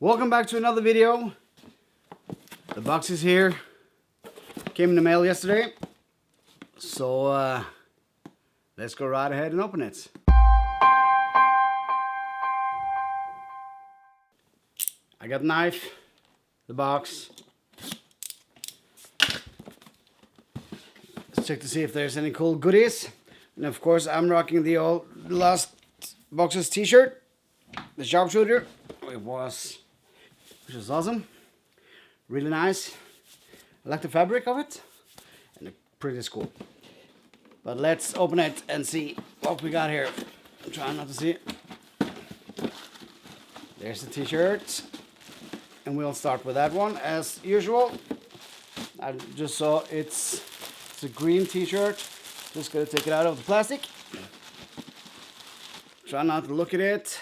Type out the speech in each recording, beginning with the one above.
Welcome back to another video. The box is here. Came in the mail yesterday. So let's go right ahead and open it. I got a knife, the box. Let's check to see if there's any cool goodies. And of course I'm rocking the Lost Boxes t-shirt. The sharpshooter. Which is awesome. Really nice. I like the fabric of it. And it's pretty cool. But let's open it and see what we got here. I'm trying not to see it. There's the t-shirt. And we'll start with that one as usual. I just saw it's a green t-shirt. Just gonna take it out of the plastic. Try not to look at it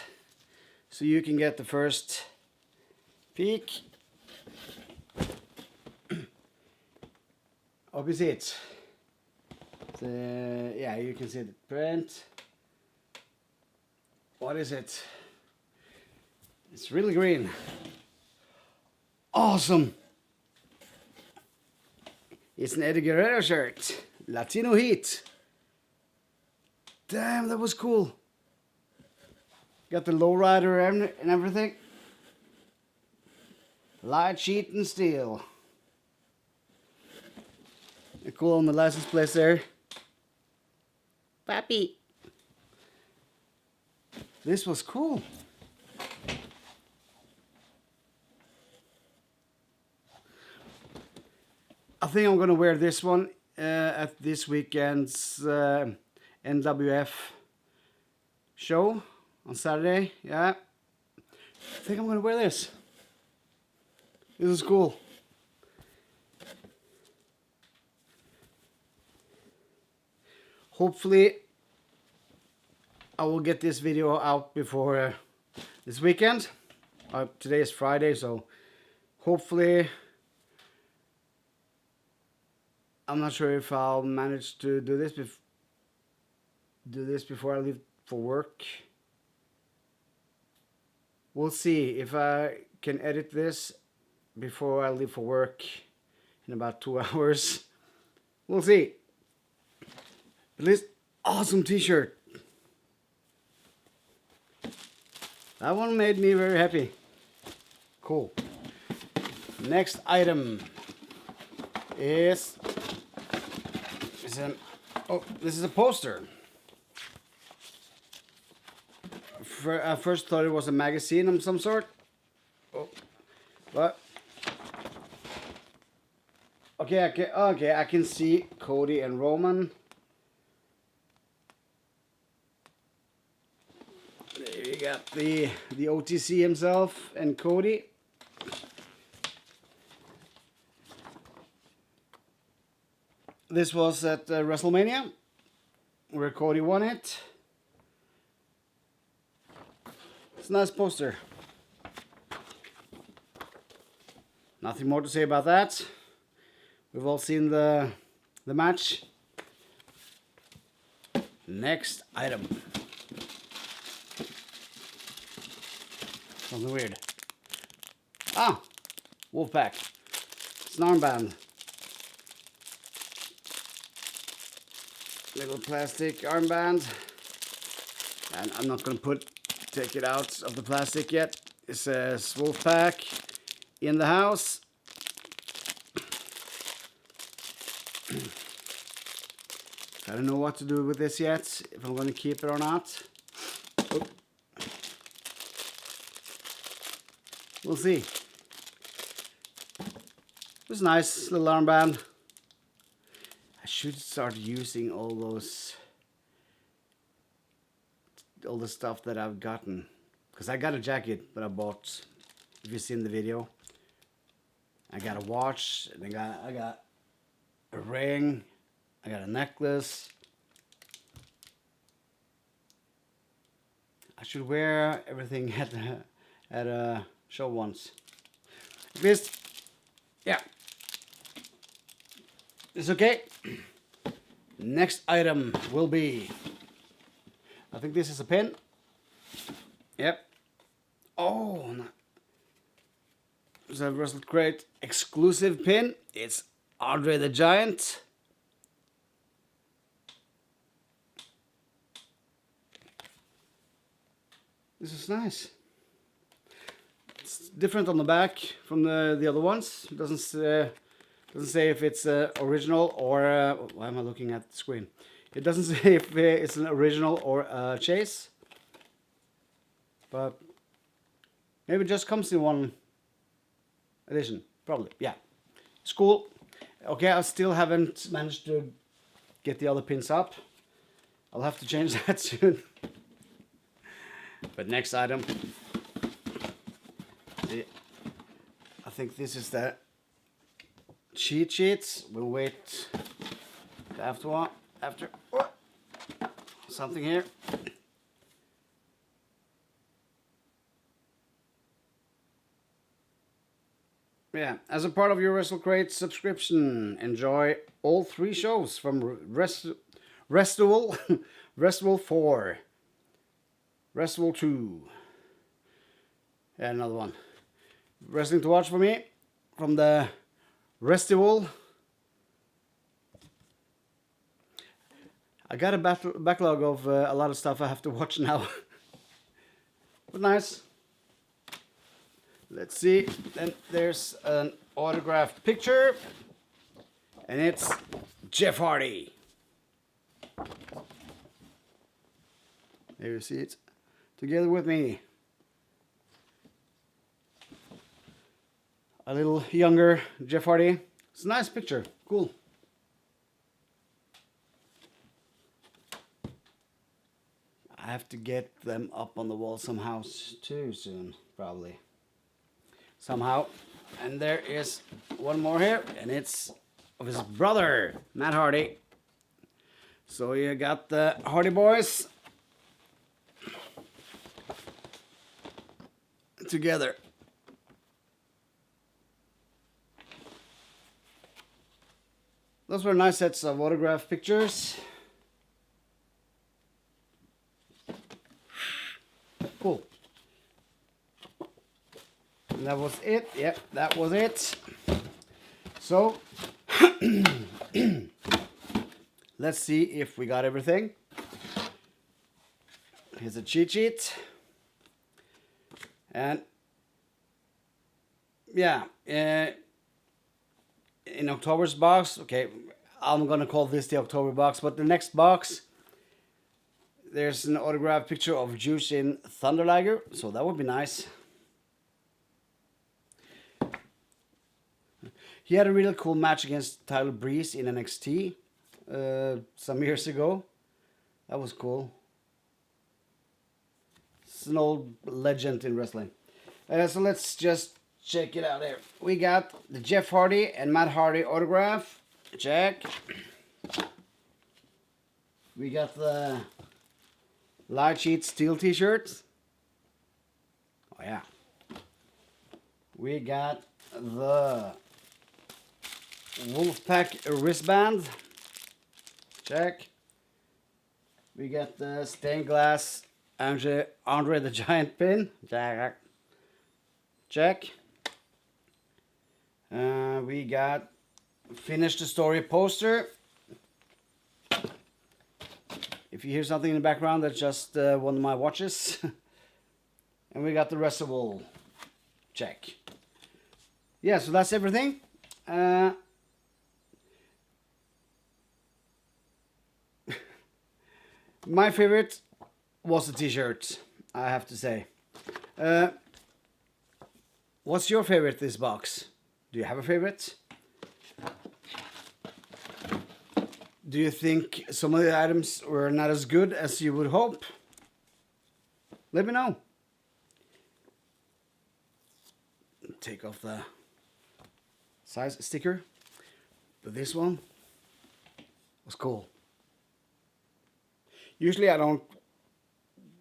so you can get the first peek. Hope you see it. Yeah, you can see the print. What is it? It's really green. Awesome. It's an Eddie Guerrero shirt. Latino Heat. Damn, that was cool. Got the lowrider and everything. Light sheet and steel. They're cool on the license plate there. Papi. This was cool. I think I'm gonna wear this one at this weekend's NWF show on Saturday. Yeah, I think I'm gonna wear this. This is cool. Hopefully I will get this video out before this weekend. Today is Friday, so hopefully, I'm not sure if I'll manage to do this before I leave for work. We'll see if I can edit this before I leave for work in about 2 hours. We'll see. But this awesome t-shirt. That one made me very happy. Cool. Next item is this is a poster. I first thought it was a magazine of some sort. But okay, I can see Cody and Roman. There you got the OTC himself and Cody. This was at WrestleMania, where Cody won it. It's a nice poster. Nothing more to say about that. We've all seen the match. Next item. Something weird. Ah! Wolfpack. It's an armband. Little plastic armband. And I'm not going to take it out of the plastic yet. It says Wolfpack in the house. I don't know what to do with this yet, if I'm going to keep it or not. Oh. We'll see. It was a nice little armband. I should start using all the stuff that I've gotten. Because I got a jacket that I bought, if you've seen the video. I got a watch, and I got a ring, I got a necklace. I should wear everything at a show once. This, yeah, it's okay. Next item will be, I think this is a pen. Yep. Oh, So a WrestleCrate exclusive pin. It's Andre the Giant. This is nice. It's different on the back from the other ones. It doesn't say if it's original or why am I looking at the screen? It doesn't say if it's an original or a chase, but maybe it just comes in one edition. Probably, yeah. It's cool. Okay, I still haven't managed to get the other pins up. I'll have to change that soon. But next item. I think this is the cheat sheets. We'll wait after something here. Yeah, as a part of your WrestleCrate subscription, enjoy all 3 shows from Restival, Restival 4, Restival 2, and another one. Wrestling to watch for me from the Restival. I got a backlog of a lot of stuff I have to watch now. But nice. Let's see. Then there's an autographed picture. And it's Jeff Hardy. There you see it. Together with me. A little younger Jeff Hardy. It's a nice picture. Cool. I have to get them up on the wall somehow too soon, probably. Somehow. And there is one more here, and it's of his brother, Matt Hardy. So you got the Hardy Boys together. Those were nice sets of autograph pictures. Cool. And that was it. Yep, that was it. So, let's see if we got everything. Here's a cheat sheet. And, yeah, in October's box, okay, I'm gonna call this the October box, but the next box, there's an autographed picture of Jushin Thunder Liger, so that would be nice. He had a really cool match against Tyler Breeze in NXT some years ago. That was cool. It's an old legend in wrestling. So let's just check it out here. We got the Jeff Hardy and Matt Hardy autograph. Check. We got the Light Sheet Steel t-shirts. Oh yeah. We got the Wolfpack wristband. Check. We got the stained glass Andre the Giant pin. Check. Check. We got Finish the Story poster. If you hear something in the background, that's just one of my watches. And we got the Restival. Check. Yeah, so that's everything. My favorite was the t-shirt, I have to say. What's your favorite this box? Do you have a favorite? Do you think some of the items were not as good as you would hope? Let me know. Take off the size sticker. But this one was cool. Usually I don't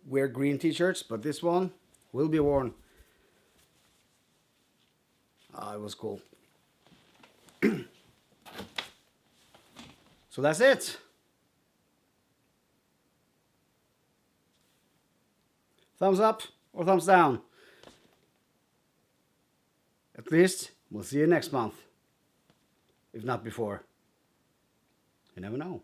wear green t-shirts, but this one will be worn. It was cool. So that's it. Thumbs up or thumbs down? At least we'll see you next month, if not before. You never know.